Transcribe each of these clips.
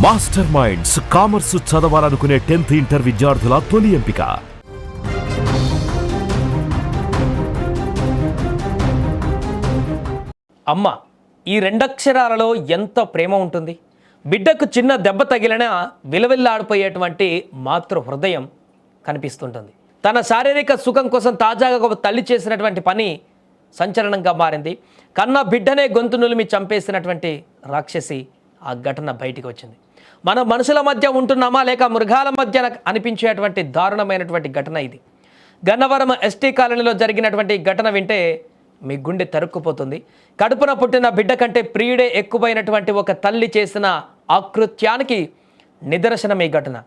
Master minds commerce చదవాలనుకునే 10th inter విద్యార్థుల తొలి ఎంపిక. అమ్మ ఈ రెండక్షరాలలో ఎంత ప్రేమ ఉంటుంది. బిడ్డకు చిన్న దెబ్బ తగిలినా విలవిల్లాడిపోయేటువంటి మాతృ హృదయం కనిపిస్తుంటుంది. తన శారీరక సుఖం కోసం తాజాగా ఒక తల్లి చేసినటువంటి పని సంచలనంగా మారింది. కన్న బిడ్డనే గొంతు నులిమి చంపేసినటువంటి రాక్షసి ఆ ఘటన బయటికి వచ్చింది. మన మనుషుల మధ్య ఉంటున్నామా లేక మృగాల మధ్య అనిపించేటువంటి దారుణమైనటువంటి ఘటన ఇది. గన్నవరం ఎస్టీ కాలనీలో జరిగినటువంటి ఘటన వింటే మీ గుండె తరుక్కుపోతుంది. కడుపున పుట్టిన బిడ్డ కంటే ప్రియుడే ఎక్కువైనటువంటి ఒక తల్లి చేసిన ఆకృత్యానికి నిదర్శనం ఈ ఘటన.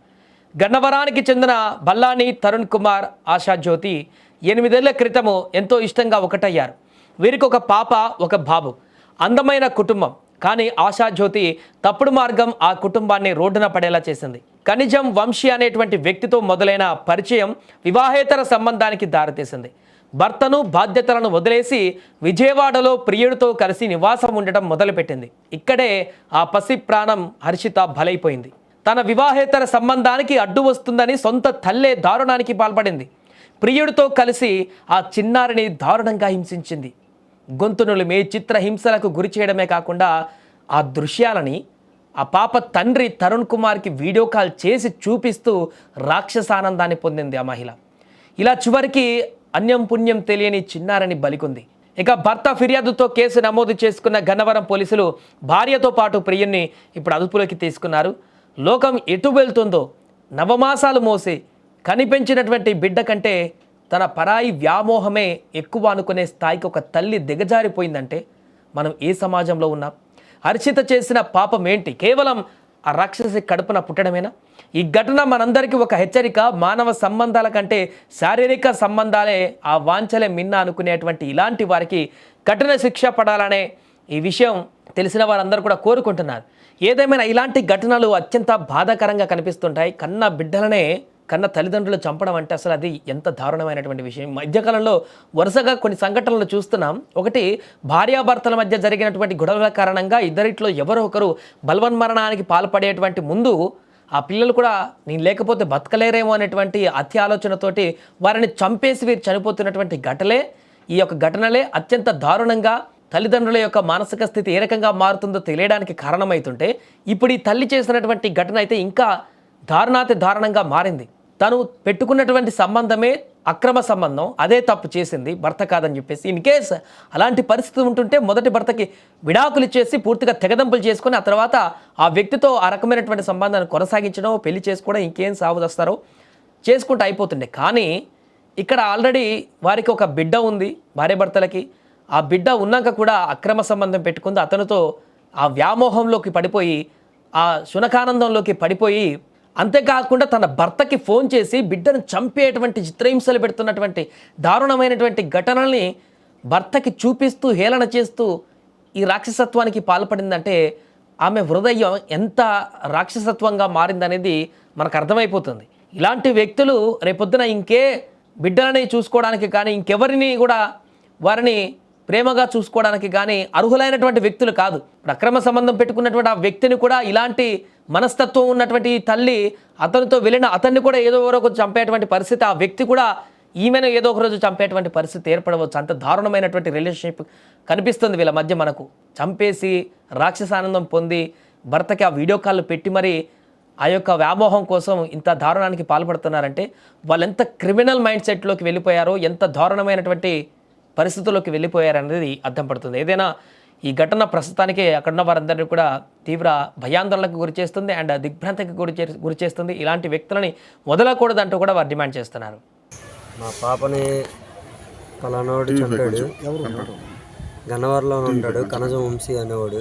గన్నవరానికి చెందిన బల్లాని తరుణ్ కుమార్, ఆశాజ్యోతి 8 ఏళ్ల క్రితము ఎంతో ఇష్టంగా ఒకటయ్యారు. వీరికి ఒక పాప, ఒక బాబు. అందమైన కుటుంబం. కానీ ఆశాజ్యోతి తప్పుడు మార్గం ఆ కుటుంబాన్ని రోడ్డున పడేలా చేసింది. ఖనిజం వంశీ అనేటువంటి వ్యక్తితో మొదలైన పరిచయం వివాహేతర సంబంధానికి దారితీసింది. భర్తను, బాధ్యతలను వదిలేసి విజయవాడలో ప్రియుడితో కలిసి నివాసం ఉండటం మొదలుపెట్టింది. ఇక్కడే ఆ పసి ప్రాణం హర్షిత బలైపోయింది. తన వివాహేతర సంబంధానికి అడ్డు వస్తుందని సొంత తల్లే దారుణానికి పాల్పడింది. ప్రియుడితో కలిసి ఆ చిన్నారిని దారుణంగా హింసించింది. గొంతునులిమి చిత్రహింసలకు గురి చేయడమే కాకుండా ఆ దృశ్యాలని ఆ పాప తండ్రి తరుణ్ కుమార్కి వీడియో కాల్ చేసి చూపిస్తూ రాక్షసానందాన్ని పొందింది ఆ మహిళ. ఇలా చివరికి అన్యం పుణ్యం తెలియని చిన్నారని బలికొంది. ఇక భర్త ఫిర్యాదుతో కేసు నమోదు చేసుకున్న గన్నవరం పోలీసులు భార్యతో పాటు ప్రియుణ్ణి ఇప్పుడు అదుపులోకి తీసుకున్నారు. లోకం ఎటు వెళ్తుందో, నవమాసాలు మోసి కనిపెంచినటువంటి బిడ్డ కంటే తన పరాయి వ్యామోహమే ఎక్కువ అనుకునే స్థాయికి ఒక తల్లి దిగజారిపోయిందంటే మనం ఏ సమాజంలో ఉన్నాం? హర్షిత చేసిన పాపం ఏంటి? కేవలం ఆ రాక్షసి కడుపున పుట్టడమేనా? ఈ ఘటన మనందరికీ ఒక హెచ్చరిక. మానవ సంబంధాల కంటే శారీరక సంబంధాలే, ఆ వాంఛలే మిన్న అనుకునేటువంటి ఇలాంటి వారికి కఠిన శిక్ష పడాలనే ఈ విషయం తెలిసిన వారందరూ కూడా కోరుకుంటున్నారు. ఏదేమైనా ఇలాంటి ఘటనలు అత్యంత బాధాకరంగా కనిపిస్తుంటాయి. కన్న బిడ్డలనే కన్న తల్లిదండ్రులు చంపడం అంటే అసలు అది ఎంత దారుణమైనటువంటి విషయం. మధ్యకాలంలో వరుసగా కొన్ని సంఘటనలు చూస్తున్నాం. ఒకటి, భార్యాభర్తల మధ్య జరిగినటువంటి గొడవల కారణంగా ఇద్దరిట్లో ఎవరో ఒకరు బలవన్మరణానికి పాల్పడేటువంటి ముందు ఆ పిల్లలు కూడా నేను లేకపోతే బతకలేరేమో అనేటువంటి అతి ఆలోచనతోటి వారిని చంపేసి వీరు చనిపోతున్నటువంటి ఈ యొక్క ఘటనలే అత్యంత దారుణంగా తల్లిదండ్రుల యొక్క మానసిక స్థితి ఏ రకంగా మారుతుందో తెలియడానికి కారణమవుతుంటే, ఇప్పుడు ఈ తల్లి చేసినటువంటి ఘటన అయితే ఇంకా దారుణాతి దారుణంగా మారింది. తను పెట్టుకున్నటువంటి సంబంధమే అక్రమ సంబంధం, అదే తప్పు చేసింది, భర్త కాదని చెప్పేసి. ఇన్ కేస్ అలాంటి పరిస్థితి ఉంటుంటే మొదటి భర్తకి విడాకులు ఇచ్చేసి పూర్తిగా తెగదంపులు చేసుకొని ఆ తర్వాత ఆ వ్యక్తితో ఆ రకమైనటువంటి సంబంధాన్ని కొనసాగించడం, పెళ్లి చేసుకోవడం, ఇంకేం సాగుదస్తారో చేసుకుంటూ అయిపోతుండే. కానీ ఇక్కడ ఆల్రెడీ వారికి ఒక బిడ్డ ఉంది, భార్యాభర్తలకి. ఆ బిడ్డ ఉన్నాక కూడా అక్రమ సంబంధం పెట్టుకుంది. అతనితో ఆ వ్యామోహంలోకి పడిపోయి, ఆ శునకానందంలోకి పడిపోయి, అంతేకాకుండా తన భర్తకి ఫోన్ చేసి బిడ్డను చంపేటువంటి చిత్రహింసలు పెడుతున్నటువంటి దారుణమైనటువంటి ఘటనల్ని భర్తకి చూపిస్తూ హేళన చేస్తూ ఈ రాక్షసత్వానికి పాల్పడిందంటే ఆమె హృదయం ఎంత రాక్షసత్వంగా మారిందనేది మనకు అర్థమైపోతుంది. ఇలాంటి వ్యక్తులు రేపొద్దున ఇంకే బిడ్డలని చూసుకోవడానికి కానీ, ఇంకెవరిని కూడా వారిని ప్రేమగా చూసుకోవడానికి కానీ అర్హులైనటువంటి వ్యక్తులు కాదు. ఇప్పుడు అక్రమ సంబంధం పెట్టుకున్నటువంటి ఆ వ్యక్తిని కూడా ఇలాంటి మనస్తత్వం ఉన్నటువంటి తల్లి అతనితో వెళ్ళిన అతన్ని కూడా ఏదో ఒక చంపేటువంటి పరిస్థితి, ఆ వ్యక్తి కూడా ఈమెను ఏదో ఒక రోజు చంపేటువంటి పరిస్థితి ఏర్పడవచ్చు. అంత దారుణమైనటువంటి రిలేషన్షిప్ కనిపిస్తుంది వీళ్ళ మధ్య మనకు. చంపేసి రాక్షసానందం పొంది భర్తకి ఆ వీడియో కాల్ పెట్టి మరి ఆ యొక్క వ్యామోహం కోసం ఇంత దారుణానికి పాల్పడుతున్నారంటే వాళ్ళు ఎంత క్రిమినల్ మైండ్ సెట్లోకి వెళ్ళిపోయారో, ఎంత దారుణమైనటువంటి పరిస్థితుల్లోకి వెళ్ళిపోయారనేది అర్థం పడుతుంది. ఏదైనా ఈ ఘటన ప్రస్తుతానికి అక్కడున్న వారందరినీ కూడా తీవ్ర భయాందోళనకు గురి చేస్తుంది అండ్ దిగ్భ్రాంతికి గురి చేస్తుంది. ఇలాంటి వ్యక్తులని వదలకూడదంటూ కూడా వారు డిమాండ్ చేస్తున్నారు. మా పాపని పలానాడు చంపాడు, గన్నవరంలో ఉంటాడు, కనజం వంశీ అనేవాడు.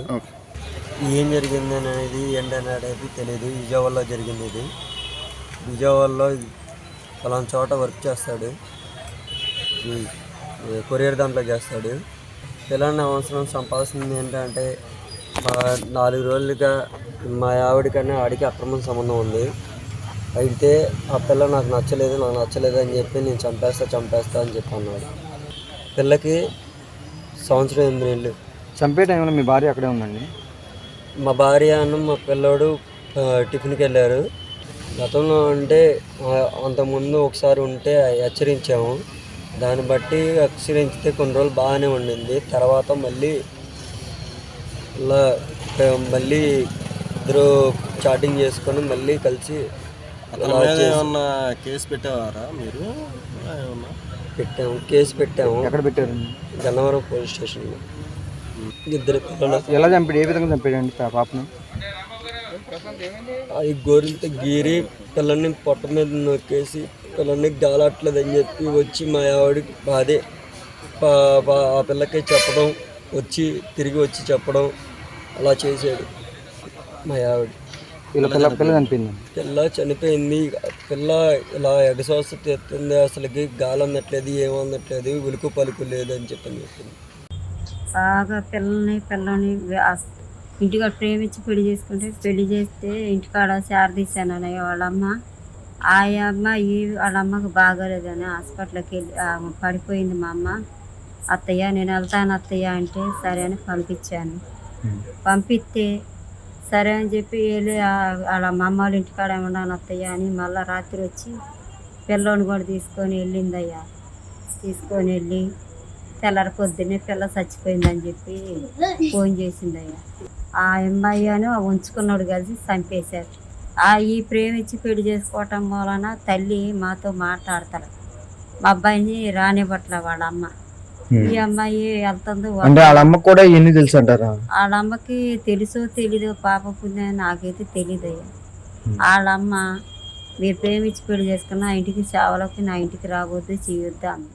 ఏం జరిగింది అనేది ఏంటనేది తెలియదు. విజయవాడలో జరిగింది ఇది. విజయవాడలో పలానా చోట వర్క్ చేస్తాడు, కొరియర్ దాంట్లో చేస్తాడు. పిల్లల్ని అవసరం సంపాదిస్తుంది ఏంటంటే 4 రోజులుగా మా ఆవిడకన్నా ఆడికి అక్రమ సంబంధం ఉంది. అయితే ఆ పిల్ల నాకు నచ్చలేదు అని చెప్పి నేను చంపేస్తా అని చెప్పి అన్నాడు. పిల్లకి 1 సంవత్సరం 8 నెలలు. చంపే టైంలో మీ భార్య అక్కడే ఉందండి? మా భార్య మా పిల్లోడు టిఫిన్కి వెళ్ళారు. గతంలో అంటే అంతకుముందు ఒకసారి ఉంటే హెచ్చరించాము. దాన్ని బట్టి హెచ్చరించితే కొన్ని రోజులు బాగానే ఉండింది. తర్వాత మళ్ళీ ఇలా మళ్ళీ ఇద్దరు చాటింగ్ చేసుకొని మళ్ళీ కలిసి ఏమన్నా కేసు పెట్టేవారా మీరు? పెట్టాము, కేసు పెట్టాము. ఎక్కడ పెట్టారు? గన్నవరం పోలీస్ స్టేషన్లో. ఇద్దరు పిల్లలు ఎలా చంపాడు? ఏ విధంగా చంపాడండి పాపను? అది గోరులతో గీరి పిల్లల్ని పొట్ట మీద నొక్కేసి పిల్లల్ని గాలట్లేదని చెప్పి వచ్చి మా ఆవిడకి అదే ఆ పిల్లకి చెప్పడం, తిరిగి వచ్చి చెప్పడం అలా చేసాడు మా ఆవిడ. పిల్ల చనిపోయింది. పిల్ల చనిపోయింది. పిల్ల ఇలా ఎగసోస తెస్తుంది, అసలుకి గాలి అందట్లేదు, ఏమన్నట్లేదు, ఉలుకు పలుకు లేదని చెప్పింది. బాగా పిల్లని ఇంటికాడ ప్రేమించి పెళ్లి చేసుకుంటే పెళ్లి చేస్తే ఇంటికాడ శారదీశాను వాళ్ళమ్మ. ఆ అమ్మాయి వాళ్ళ అమ్మకు బాగోలేదని హాస్పిటల్కి వెళ్ళి పడిపోయింది. మా అమ్మ అత్తయ్య నేను వెళ్తాను అత్తయ్య అంటే సరే అని పంపించాను. పంపిస్తే సరే అని చెప్పి వెళ్ళి వాళ్ళ మా అమ్మ వాళ్ళ ఇంటికాడ ఉన్నాను అత్తయ్య అని మళ్ళీ రాత్రి వచ్చి పిల్లోని కూడా తీసుకొని వెళ్ళిందయ్యా. తీసుకొని వెళ్ళి తెల్లారి పొద్దున్నే పిల్ల చచ్చిపోయిందని చెప్పి ఫోన్ చేసిందయ్యా. ఆ అమ్మాయి అని ఉంచుకున్నాడు కలిసి చంపేశారు. ఈ ప్రేమించి పెళ్లి చేసుకోవటం వలన తల్లి మాతో మాట్లాడతారు. మా అబ్బాయిని రానివ్వట్లే వాళ్ళ అమ్మ. ఈ అమ్మాయి వెళ్తుందో అంటే వాళ్ళ అమ్మకు కూడా ఇవన్నీ తెలుసు అంటారా? వాళ్ళ అమ్మకి తెలుసో తెలీదో పాప పుణ్యం నాకైతే తెలియదయ్యా. వాళ్ళమ్మ మీరు ప్రేమించి పెళ్లి చేసుకున్న ఇంటికి సేవలోకి నా ఇంటికి రావద్దు చేయొద్దు అంది.